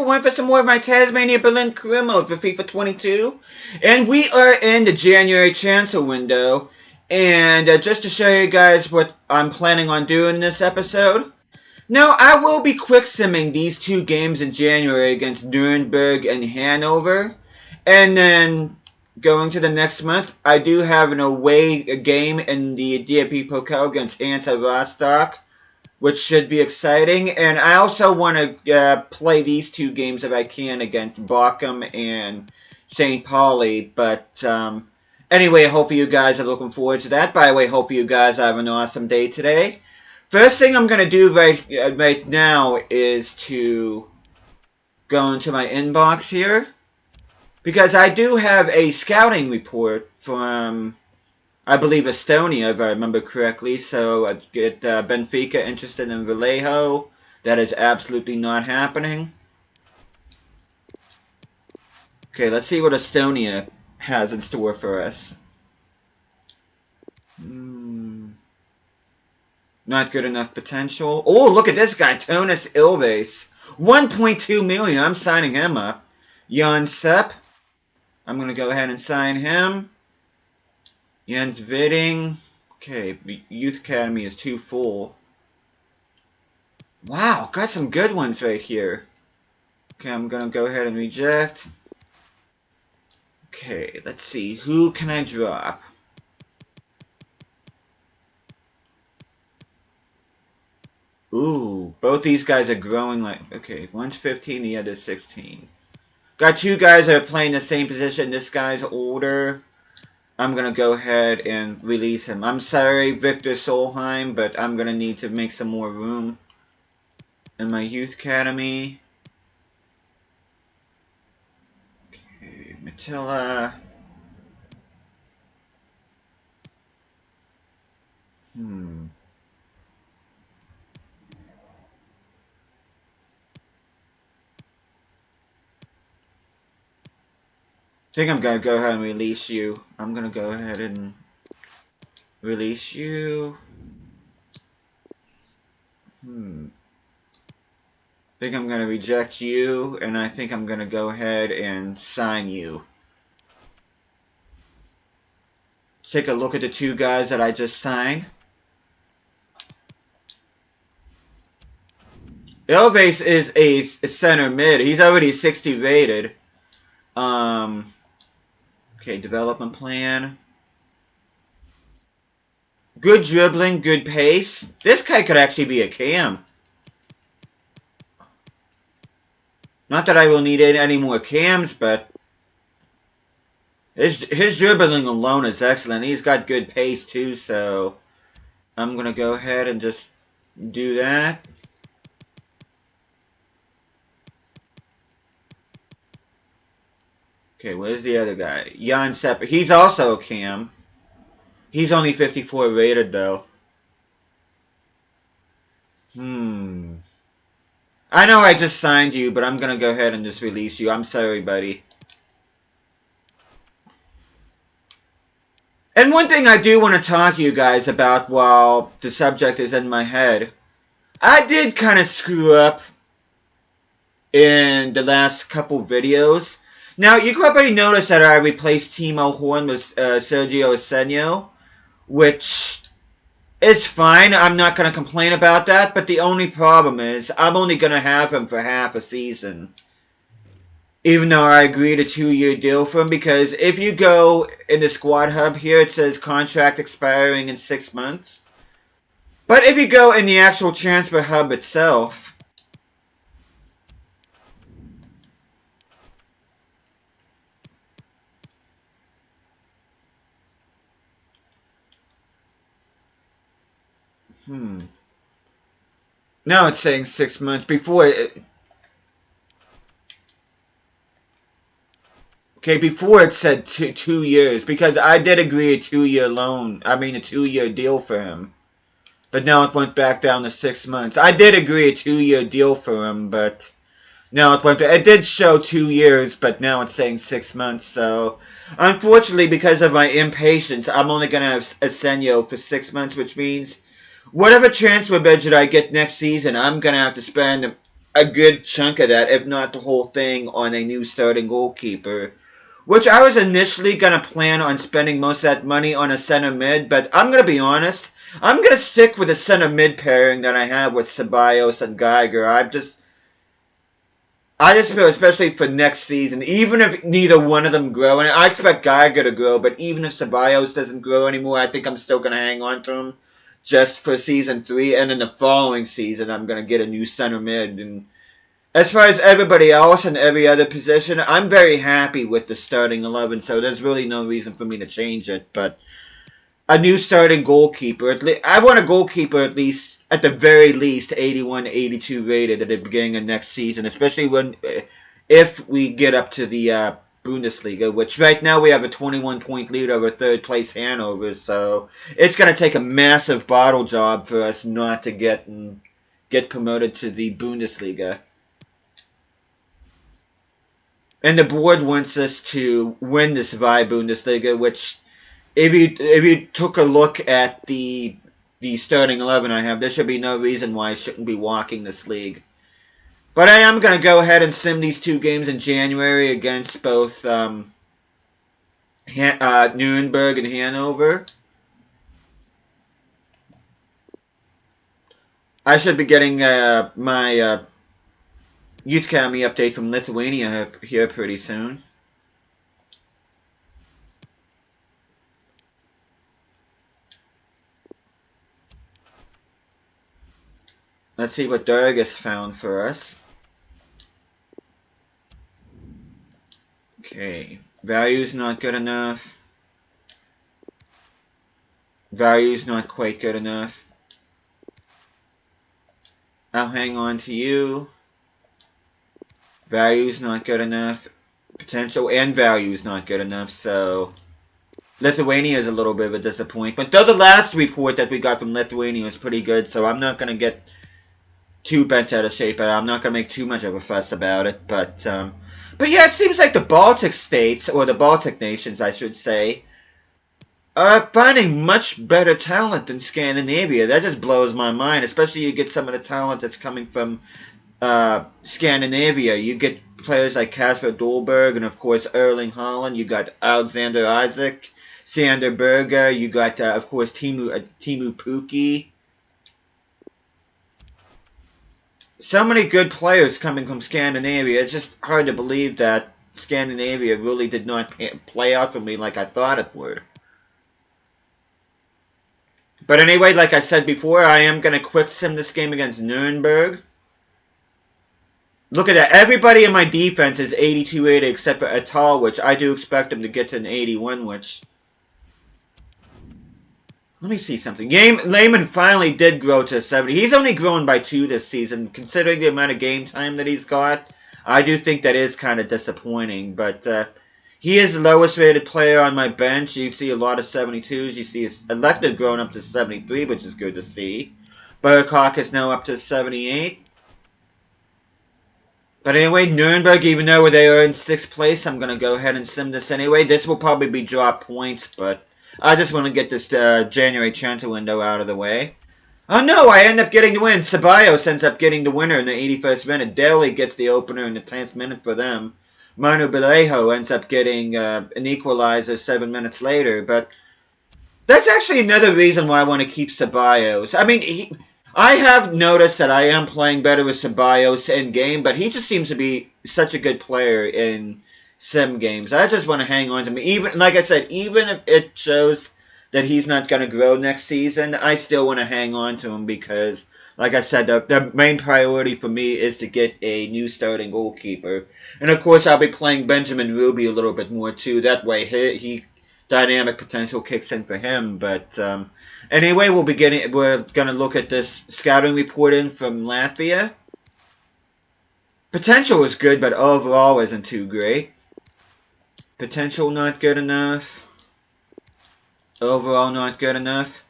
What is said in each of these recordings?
everyone, for some more of my Tasmania Berlin career mode for FIFA 22. And we are in the January transfer window. And just to show you guys what I'm planning on doing in this episode. Now, I will be quick simming these two games in January against Nuremberg and Hanover. And then going to the next month, I do have an away game in the DFB Pokal against Hansa Rostock, which should be exciting. And I also want to play these two games if I can against Barkok and St. Pauli. But anyway, hopefully you guys are looking forward to that. By the way, hopefully you guys have an awesome day today. First thing I'm going to do right now is to go into my inbox here, because I do have a scouting report from, I believe, Estonia, if I remember correctly. So I get Benfica interested in Vallejo. That is absolutely not happening. Okay, let's see what Estonia has in store for us. Not good enough potential. Oh, look at this guy, Tonis Ilves. 1.2 million. I'm signing him up. Jan Sepp. I'm going to go ahead and sign him. Jens Vidding. Okay, the Youth Academy is too full. Wow, got some good ones right here. Okay, I'm going to go ahead and reject. Okay, let's see. Who can I drop? Ooh, both these guys are growing like... Okay, one's 15, the other's 16. Got two guys that are playing the same position. This guy's older. I'm going to go ahead and release him. I'm sorry, Victor Solheim, but I'm going to need to make some more room in my youth academy. Okay, Mattila. I think I'm going to go ahead and release you. I'm going to go ahead and release you. I think I'm going to reject you, and I think I'm going to go ahead and sign you. Take a look at the two guys that I just signed. Ilves is a center mid. He's already 60 rated. Okay, development plan. Good dribbling, good pace. This guy could actually be a cam. Not that I will need any more cams, but his dribbling alone is excellent. He's got good pace too, so I'm going to go ahead and just do that. Okay, where's the other guy? Jan Sepp. He's also a cam. He's only 54 rated, though. I know I just signed you, but I'm going to go ahead and just release you. I'm sorry, buddy. And one thing I do want to talk to you guys about while the subject is in my head. I did kind of screw up in the last couple videos. Now, you probably noticed that I replaced Timo Horn with Sergio Asenio, which is fine. I'm not going to complain about that, but the only problem is I'm only going to have him for half a season. Even though I agreed a 2-year deal for him, because if you go in the squad hub here, it says contract expiring in 6 months. But if you go in the actual transfer hub itself, now it's saying 6 months. Before it... Okay, before it said 2 years, because I did agree a 2-year loan. I mean, a 2-year deal for him. But now it went back down to 6 months. I did agree a 2-year deal for him, but now it went back. It did show 2 years, but now it's saying 6 months. So, unfortunately, because of my impatience, I'm only going to have Asenio for 6 months, which means whatever transfer budget I get next season, I'm going to have to spend a good chunk of that, if not the whole thing, on a new starting goalkeeper. Which I was initially going to plan on spending most of that money on a center mid, but I'm going to be honest. I'm going to stick with the center mid pairing that I have with Ceballos and Geiger. I just feel, especially for next season, even if neither one of them grow, and I expect Geiger to grow, but even if Ceballos doesn't grow anymore, I think I'm still going to hang on to him just for season 3, and in the following season, I'm going to get a new center mid. And as far as everybody else and every other position, I'm very happy with the starting 11, so there's really no reason for me to change it. But a new starting goalkeeper, I want a goalkeeper at least, at the very least, 81, 82 rated at the beginning of next season, especially if we get up to the Bundesliga, which right now we have a 21-point lead over third place Hanover, so it's going to take a massive bottle job for us not to get promoted to the Bundesliga. And the board wants us to win this Vi Bundesliga, which if you took a look at the starting 11 I have, there should be no reason why I shouldn't be walking this league. But I am going to go ahead and sim these 2 games in January against both Nuremberg and Hanover. I should be getting my Youth Academy update from Lithuania here pretty soon. Let's see what Durgas found for us. Okay, value's not good enough. Value's not quite good enough. I'll hang on to you. Value's not good enough. Potential and value's not good enough, so Lithuania is a little bit of a disappointment. Though the last report that we got from Lithuania was pretty good, so I'm not going to get too bent out of shape. I'm not going to make too much of a fuss about it, but yeah, it seems like the Baltic states, or the Baltic nations, I should say, are finding much better talent than Scandinavia. That just blows my mind, especially you get some of the talent that's coming from Scandinavia. You get players like Kasper Dolberg and, of course, Erling Haaland. You got Alexander Isaac, Sander Berger. You got, of course, Timu Pukki. So many good players coming from Scandinavia. It's just hard to believe that Scandinavia really did not play out for me like I thought it would. But anyway, like I said before, I am going to quick sim this game against Nuremberg. Look at that. Everybody in my defense is 82 80 except for Atal, which I do expect him to get to an 81, which... Let me see something. Lehman finally did grow to 70. He's only grown by 2 this season. Considering the amount of game time that he's got, I do think that is kind of disappointing. But he is the lowest rated player on my bench. You see a lot of 72s. You see his elected growing up to 73, which is good to see. Barkok is now up to 78. But anyway, Nuremberg, even though they are in 6th place, I'm going to go ahead and sim this anyway. This will probably be drop points, but I just want to get this January transfer window out of the way. Oh no, I end up getting the win. Ceballos ends up getting the winner in the 81st minute. Daly gets the opener in the 10th minute for them. Manu Belejo ends up getting an equalizer 7 minutes later, but that's actually another reason why I want to keep Ceballos. I mean, I have noticed that I am playing better with Ceballos in game, but he just seems to be such a good player in sim games. I just want to hang on to him. Even like I said, even if it shows that he's not going to grow next season, I still want to hang on to him because, like I said, the main priority for me is to get a new starting goalkeeper. And of course, I'll be playing Benjamin Ruby a little bit more too. That way, he dynamic potential kicks in for him. But anyway, we're gonna look at this scouting report in from Latvia. Potential is good, but overall isn't too great. Potential not good enough. Overall not good enough.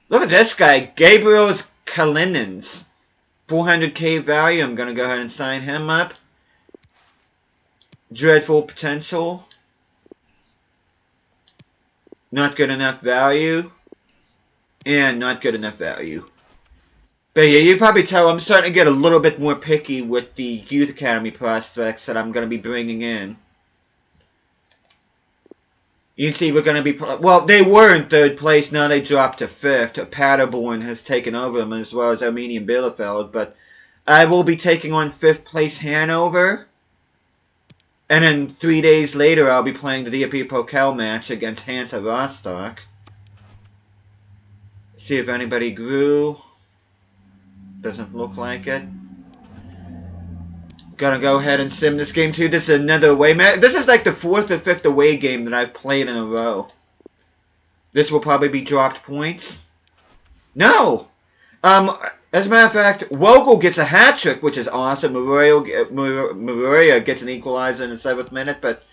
Look at this guy, Gabriel's Kalinins. 400k value, I'm gonna go ahead and sign him up. Dreadful potential. Not good enough value. And not good enough value. But yeah, you probably tell I'm starting to get a little bit more picky with the youth academy prospects that I'm going to be bringing in. You can see we're going to be... Well, they were in third place. Now they dropped to fifth. Paderborn has taken over them as well as Armenian Bielefeld. But I will be taking on fifth place Hanover. And then 3 days later, I'll be playing the DFB Pokal match against Hansa Rostock. See if anybody grew. Doesn't look like it. Gonna go ahead and sim this game too. This is another away match. This is like the fourth or fifth away game that I've played in a row. This will probably be dropped points. No! As a matter of fact, Vogel gets a hat trick, which is awesome. Maria gets an equalizer in the 7th minute, but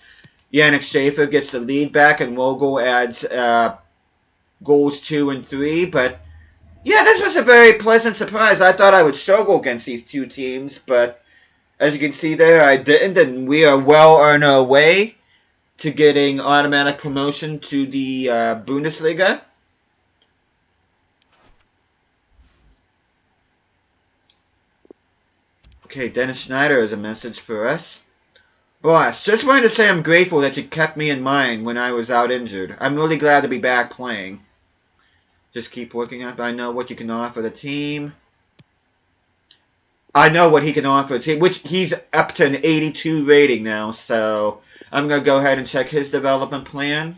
Yannick Schaefer gets the lead back, and Vogel adds goals 2 and 3. But yeah, this was a very pleasant surprise. I thought I would struggle against these two teams, but as you can see there, I didn't, and we are well on our way to getting automatic promotion to the Bundesliga. Okay, Dennis Schneider has a message for us. Boss, just wanted to say I'm grateful that you kept me in mind when I was out injured. I'm really glad to be back playing. Just keep working up. I know what you can offer the team. I know what he can offer the team, which he's up to an 82 rating now, so I'm going to go ahead and check his development plan.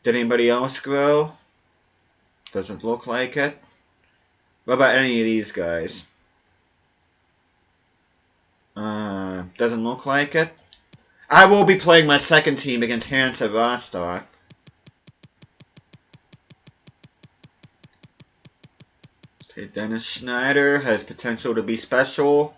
Did anybody else grow? Doesn't look like it. What about any of these guys? Doesn't look like it. I will be playing my second team against Hansa Rostock. Okay, Dennis Schneider has potential to be special.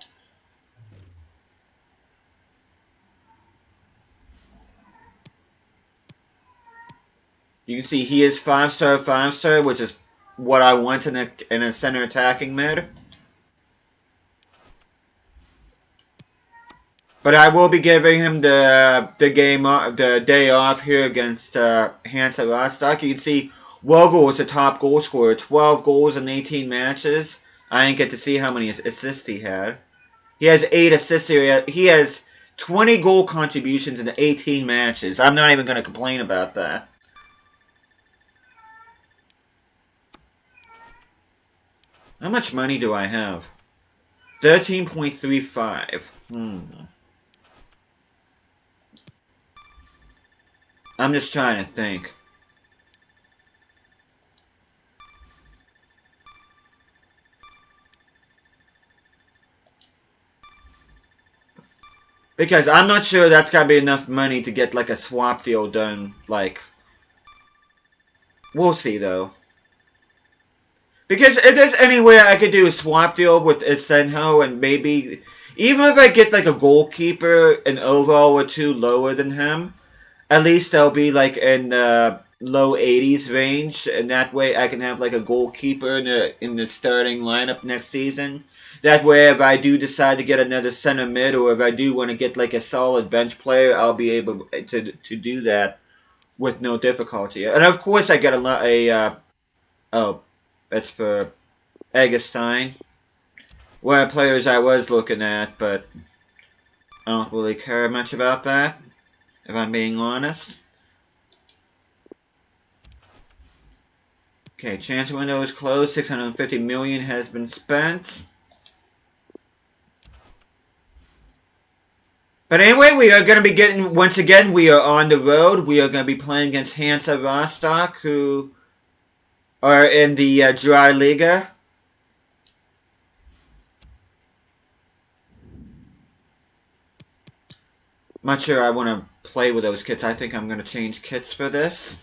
You can see he is 5-star, 5-star, which is what I want in a center attacking mid. But I will be giving him the day off here against Hansa Rostock. You can see Vogel is the top goal scorer, 12 goals in 18 matches. I didn't get to see how many assists he had. He has 8 assists here. He has 20 goal contributions in 18 matches. I'm not even going to complain about that. How much money do I have? 13.35. I'm just trying to think. Because I'm not sure that's gotta be enough money to get like a swap deal done. Like, we'll see though. Because if there's any way I could do a swap deal with Isenho and maybe, even if I get like a goalkeeper, an overall or two lower than him, at least they'll be like in the low 80s range, and that way I can have like a goalkeeper in the starting lineup next season. That way, if I do decide to get another center mid, or if I do want to get like a solid bench player, I'll be able to do that with no difficulty. And of course, I get oh, that's for Eggestein. One of the players I was looking at, but I don't really care much about that, if I'm being honest. Okay, transfer window is closed. 650 million has been spent. But anyway, we are going to be getting, once again, we are on the road. We are going to be playing against Hansa Rostock, who are in the Dry Liga. I'm not sure I want to play with those kits. I think I'm going to change kits for this.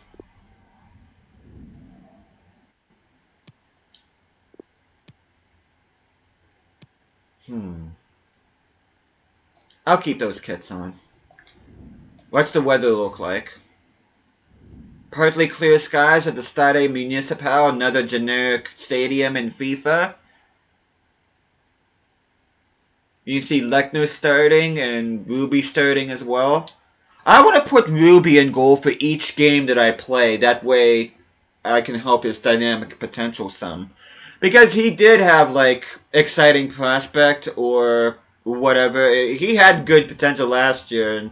I'll keep those kits on. What's the weather look like? Partly clear skies at the Stade Municipal, another generic stadium in FIFA. You can see Lechner starting and Ruby starting as well. I want to put Ruby in goal for each game that I play. That way, I can help his dynamic potential some. Because he did have, like, exciting prospect or whatever. He had good potential last year, and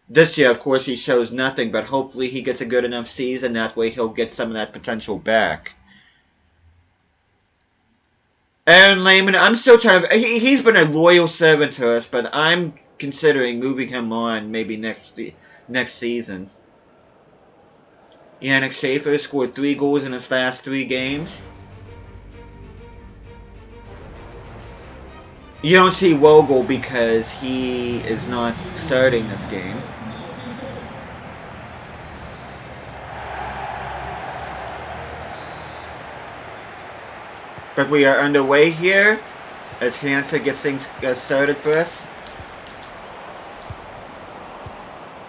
this year, of course, he shows nothing, but hopefully he gets a good enough season. That way he'll get some of that potential back. Aaron Lehman, I'm still trying to. He's been a loyal servant to us, but I'm considering moving him on maybe next season. Yannick Schaefer scored 3 goals in his last 3 games. You don't see Vogel because he is not starting this game. But we are underway here as Hansa gets things started for us.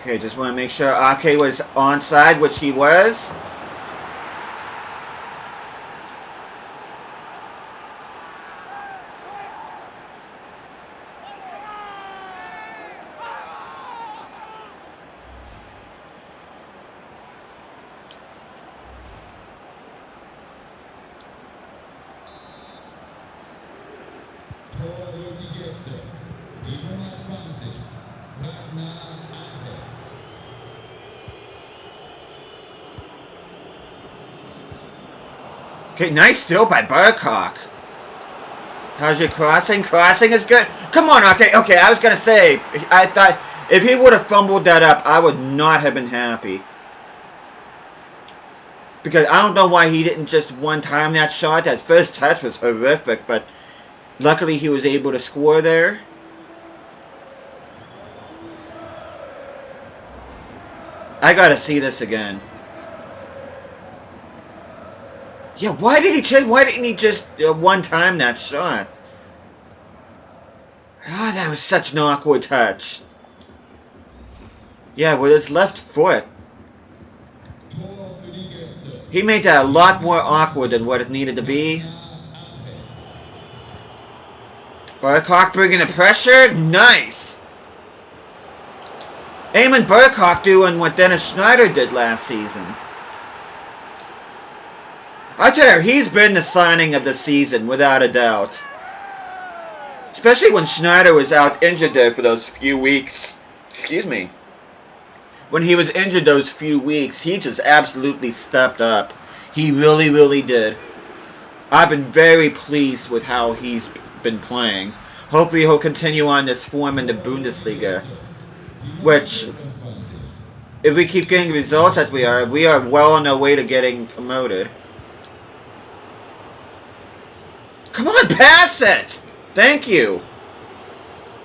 Okay, just want to make sure Ake was onside, which he was. Okay, nice steal by Barkok. How's your crossing? Crossing is good. Come on, okay, I was going to say, I thought if he would have fumbled that up, I would not have been happy. Because I don't know why he didn't just one-time that shot. That first touch was horrific, but luckily he was able to score there. I got to see this again. Yeah, why didn't he just one-time that shot? Ah, that was such an awkward touch. Yeah, with his left foot. He made that a lot more awkward than what it needed to be. Barkok bringing the pressure. Nice. Eamon Barkok doing what Dennis Schneider did last season. I tell you, he's been the signing of the season, without a doubt. Especially when Schneider was out injured there for those few weeks. Excuse me. When he was injured those few weeks, he just absolutely stepped up. He really, really did. I've been very pleased with how he's been playing. Hopefully he'll continue on this form in the Bundesliga. Which, if we keep getting results that we are well on our way to getting promoted. Come on, pass it! Thank you.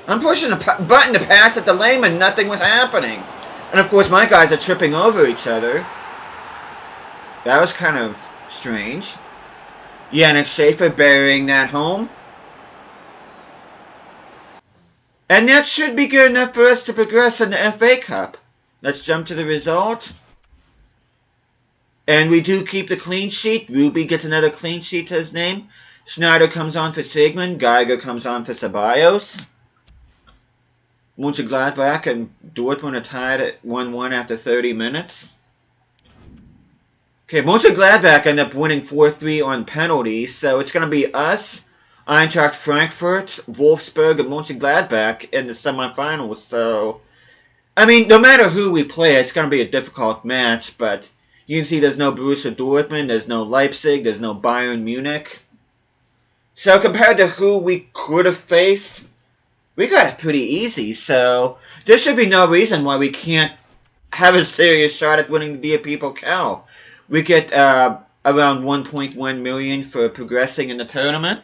I'm pushing a button to pass it to Lehman. Nothing was happening. And of course, my guys are tripping over each other. That was kind of strange. Yannick Schaefer burying that home. And that should be good enough for us to progress in the FA Cup. Let's jump to the results. And we do keep the clean sheet. Ruby gets another clean sheet to his name. Schneider comes on for Sigmund. Geiger comes on for Ceballos. Mönchengladbach and Dortmund are tied at 1-1 after 30 minutes. Okay, Mönchengladbach end up winning 4-3 on penalties, so it's going to be us, Eintracht Frankfurt, Wolfsburg, and Mönchengladbach in the semifinals. So, I mean, no matter who we play, it's going to be a difficult match, but you can see there's no Borussia Dortmund, there's no Leipzig, there's no Bayern Munich. So compared to who we could have faced, we got it pretty easy, so there should be no reason why we can't have a serious shot at winning the DFB Pokal. We get around 1.1 million for progressing in the tournament.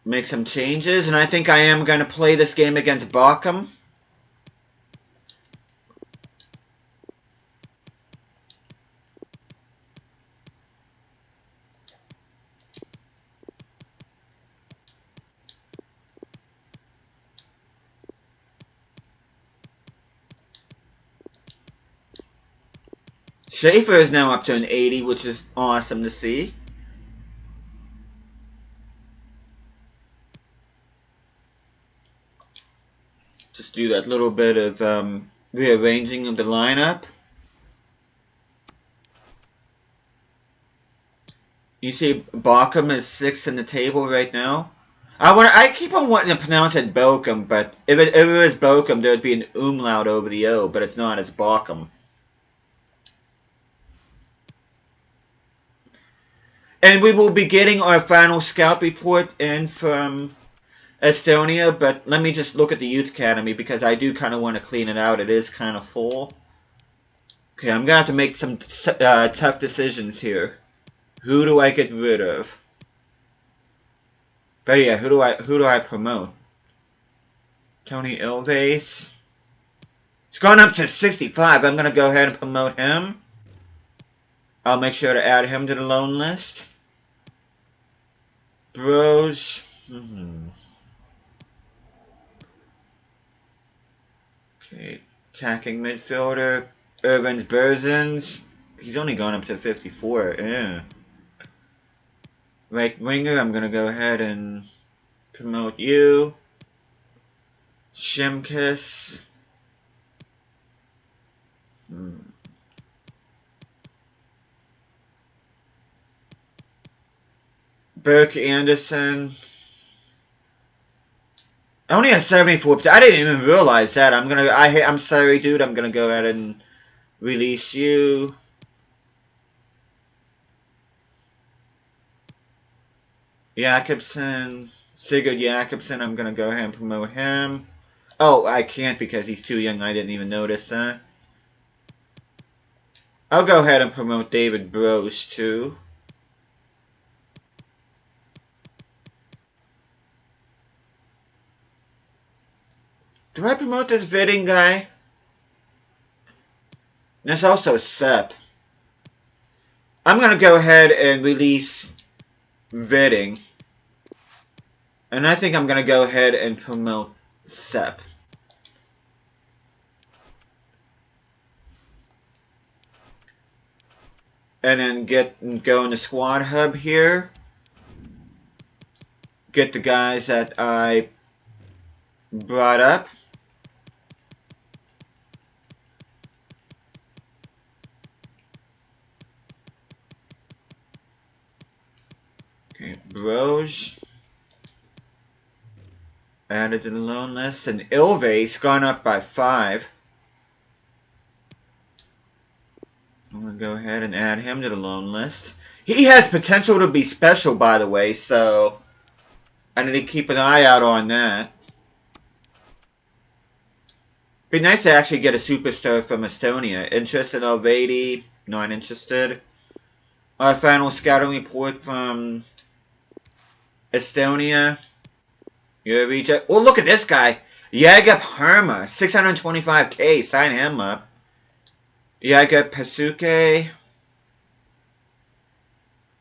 Make some changes, and I think I am going to play this game against Barkok. Schaefer is now up to an 80, which is awesome to see. Just do that little bit of rearranging of the lineup. You see Barkham is 6th in the table right now. I keep on wanting to pronounce it Bochum, but if it was Bochum, there would be an umlaut over the O, but it's not, it's Barkham. And we will be getting our final scout report in from Estonia, but let me just look at the Youth Academy because I do kind of want to clean it out. It is kind of full. Okay, I'm going to have to make some tough decisions here. Who do I get rid of? But yeah, who do I promote? Tony Ilves. It's gone up to 65. I'm going to go ahead and promote him. I'll make sure to add him to the loan list. Bros. Okay, attacking midfielder. Irvins Berzins. He's only gone up to 54. Yeah. Right winger, I'm going to go ahead and promote you. Shimkus. Burke Anderson. I only have 74%. I didn't even realize that. I'm sorry, dude. I'm gonna go ahead and release you. Jakobsen. Sigurd Jakobsen. I'm gonna go ahead and promote him. Oh, I can't because he's too young. I didn't even notice that. I'll go ahead and promote David Bros too. Do I promote this Vidding guy? There's also Sepp. I'm gonna go ahead and release Vidding. And I think I'm gonna go ahead and promote Sepp. And then go in the squad hub here. Get the guys that I brought up. Okay, Bros. Added to the loan list. And Ilve's gone up by 5. I'm going to go ahead and add him to the loan list. He has potential to be special, by the way, so I need to keep an eye out on that. Be nice to actually get a superstar from Estonia. Interested in Alvadi? Not interested. Our final scouting report from Estonia. You're a reject. Oh, look at this guy. Jaga Parma. 625k. Sign him up. Jaga Pasuke.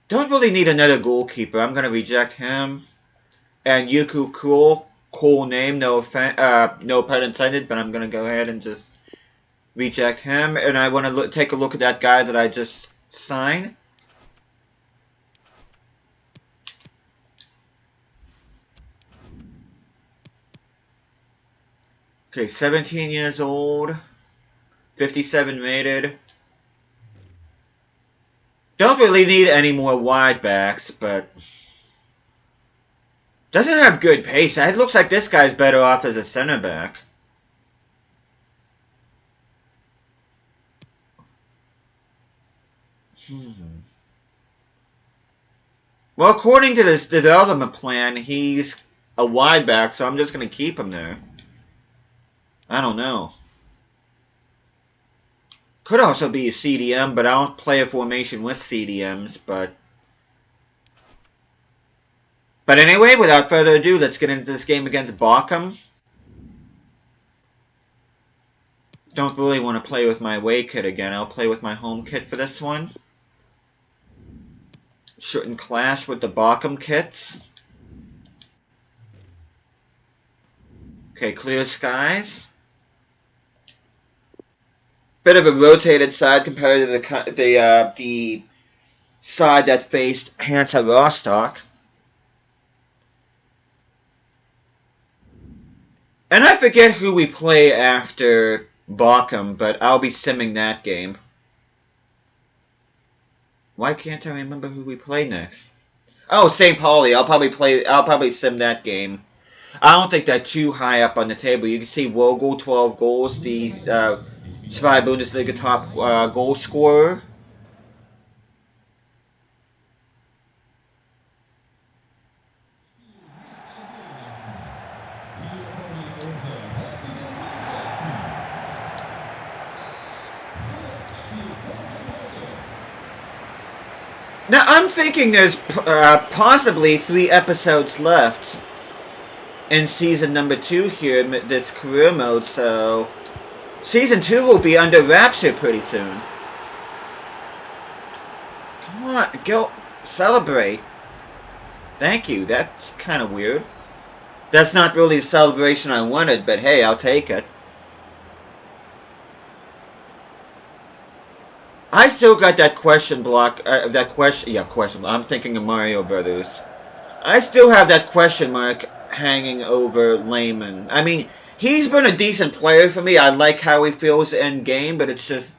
Don't really need another goalkeeper. I'm going to reject him. And Yuku Cool. Cool name. No pun intended. But I'm going to go ahead and just reject him. And I want to take a look at that guy that I just signed. Okay, 17 years old. 57 rated. Don't really need any more wide backs, but doesn't have good pace. It looks like this guy's better off as a center back. Well, according to this development plan, he's a wide back, so I'm just going to keep him there. I don't know. Could also be a CDM, but I don't play a formation with CDMs, but anyway, without further ado, let's get into this game against Barkok. Don't really want to play with my away kit again. I'll play with my home kit for this one. Shouldn't clash with the Barkok kits. Okay, clear skies. Bit of a rotated side compared to the side that faced Hansa Rostock. And I forget who we play after Barkok, but I'll be simming that game. Why can't I remember who we play next? Oh, St. Pauli. I'll probably sim that game. I don't think they're too high up on the table. You can see Vogel, 12 goals, the Spy Bundesliga top goal scorer. Now, I'm thinking there's possibly 3 episodes left in season number 2 here, this career mode, so season 2 will be under wraps here pretty soon. Come on, go celebrate. Thank you, that's kind of weird. That's not really the celebration I wanted, but hey, I'll take it. I still got that question block, question. I'm thinking of Mario Brothers. I still have that question mark hanging over Lehman. I mean, he's been a decent player for me. I like how he feels in game, but it's just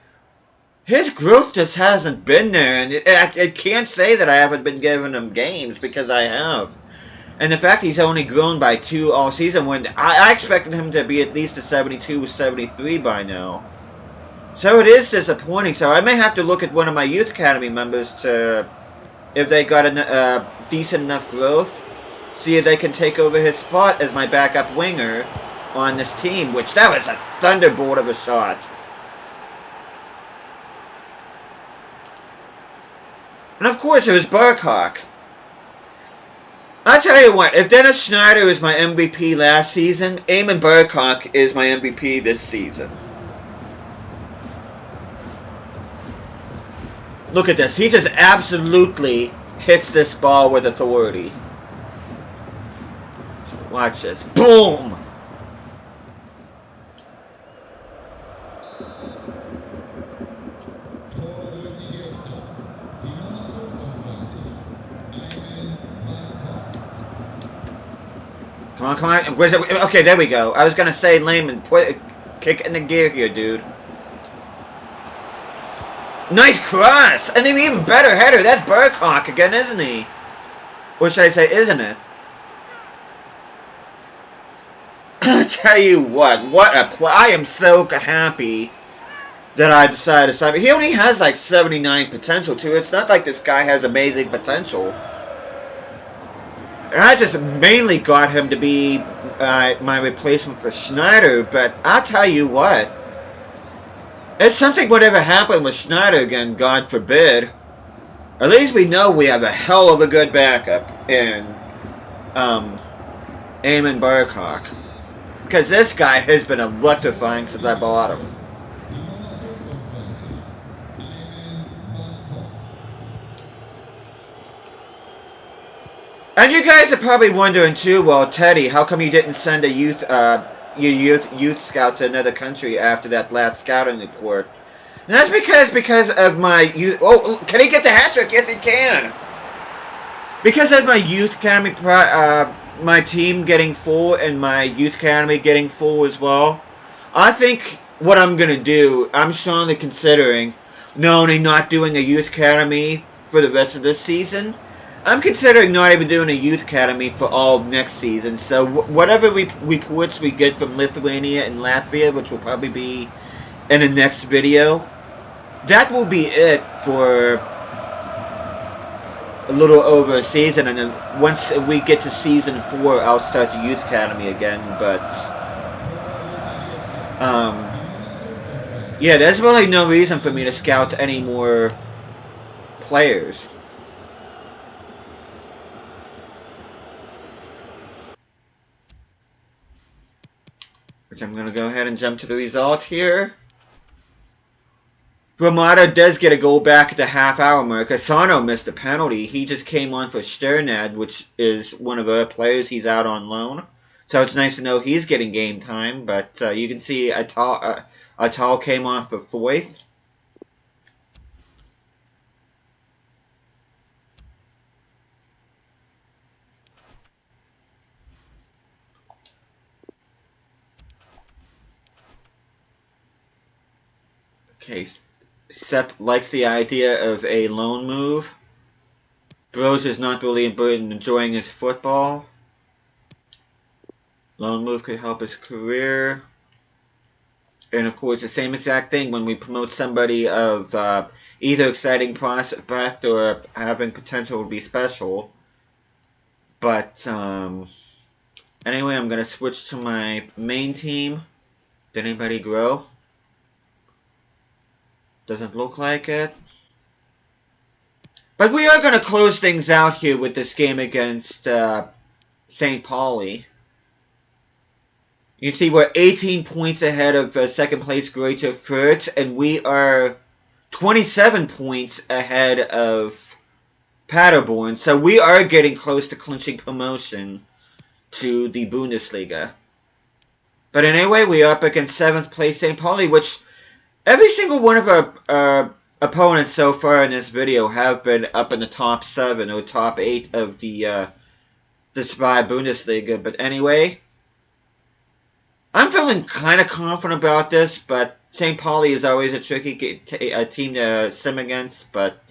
his growth just hasn't been there, and I can't say that I haven't been giving him games because I have. And the fact he's only grown by 2 all season, when I expected him to be at least a 72, 73 by now. So it is disappointing. So I may have to look at one of my youth academy members to, if they got a decent enough growth, see if they can take over his spot as my backup winger on this team, which that was a thunderbolt of a shot. And of course it was Barkok. I'll tell you what, if Dennis Schneider was my MVP last season, Eamon Barkok is my MVP this season. Look at this. He just absolutely hits this ball with authority. Watch this. Boom! Come on, come on. Where's it? Okay, there we go. I was going to say, Lehman, kick in the gear here, dude. Nice cross! And an even better header. That's Barkok again, isn't he? Or should I say, isn't it? I tell you what a play. I am so happy that I decided to sign. He only has like 79 potential too. It's not like this guy has amazing potential. And I just mainly got him to be my replacement for Schneider, but I'll tell you what. If something would ever happen with Schneider again, God forbid, at least we know we have a hell of a good backup in Eamon Barkok. Because this guy has been electrifying since I bought him. And you guys are probably wondering too, well, Teddy, how come you didn't send a your youth scout to another country after that last scouting report? And that's because of my youth. Oh, can he get the hat trick? Yes, he can. Because of my youth academy, my team getting full and my youth academy getting full as well. I think what I'm gonna do, I'm strongly considering not only not doing a youth academy for the rest of this season. I'm considering not even doing a youth academy for all of next season. So whatever reports we get from Lithuania and Latvia, which will probably be in the next video, that will be it for a little over a season. And then once we get to season 4, I'll start the youth academy again. But yeah, there's really no reason for me to scout any more players. Which I'm going to go ahead and jump to the result here. Gramado does get a goal back at the half-hour mark. Asano missed a penalty. He just came on for Sternad, which is one of our players. He's out on loan. So it's nice to know he's getting game time. But you can see Atal came off for Foyth. Okay, Sepp likes the idea of a loan move. Bros is not really enjoying his football. Loan move could help his career. And of course, the same exact thing when we promote somebody of either exciting prospect or having potential to be special. But anyway, I'm going to switch to my main team. Did anybody grow? Doesn't look like it. But we are going to close things out here with this game against St. Pauli. You can see we're 18 points ahead of second place Greater Fürth, and we are 27 points ahead of Paderborn. So we are getting close to clinching promotion to the Bundesliga. But anyway, we are up against 7th place St. Pauli, which every single one of our opponents so far in this video have been up in the top 7 or top 8 of the SPY Bundesliga. But anyway, I'm feeling kind of confident about this, but St. Pauli is always a tricky team to sim against, but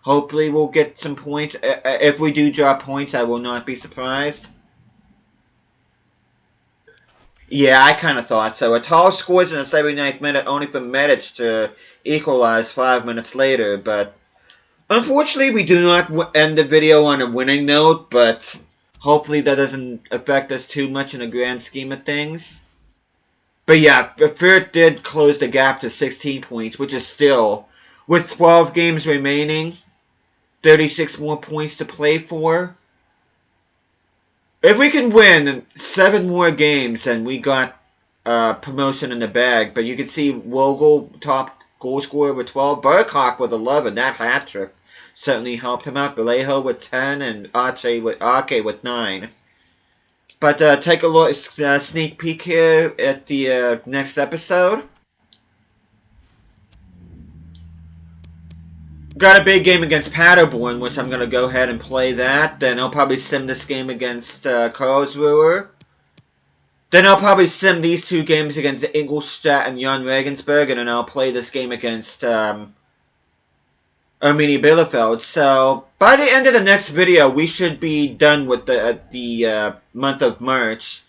hopefully we'll get some points. If we do drop points, I will not be surprised. Yeah, I kind of thought so. A tall scores in the 79th minute, only for Medic to equalize 5 minutes later, but unfortunately we do not end the video on a winning note, but hopefully that doesn't affect us too much in the grand scheme of things. But yeah, Fürth did close the gap to 16 points, which is still, with 12 games remaining, 36 more points to play for. If we can win 7 more games, then we got promotion in the bag. But you can see Vogel, top goal scorer with 12. Barkok with 11. That hat trick certainly helped him out. Vallejo with 10 and Ake with 9. But take a look, sneak peek here at the next episode. Got a big game against Paderborn, which I'm going to go ahead and play that. Then I'll probably sim this game against Karlsruhe. Then I'll probably sim these 2 games against Ingolstadt and Jan Regensburg. And then I'll play this game against Arminia Bielefeld. So by the end of the next video, we should be done with the month of March.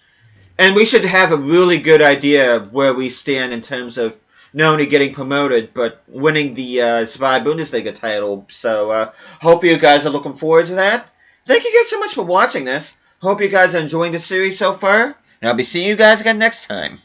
And we should have a really good idea of where we stand in terms of not only getting promoted, but winning the SPY Bundesliga title. So, hope you guys are looking forward to that. Thank you guys so much for watching this. Hope you guys are enjoying the series so far. And I'll be seeing you guys again next time.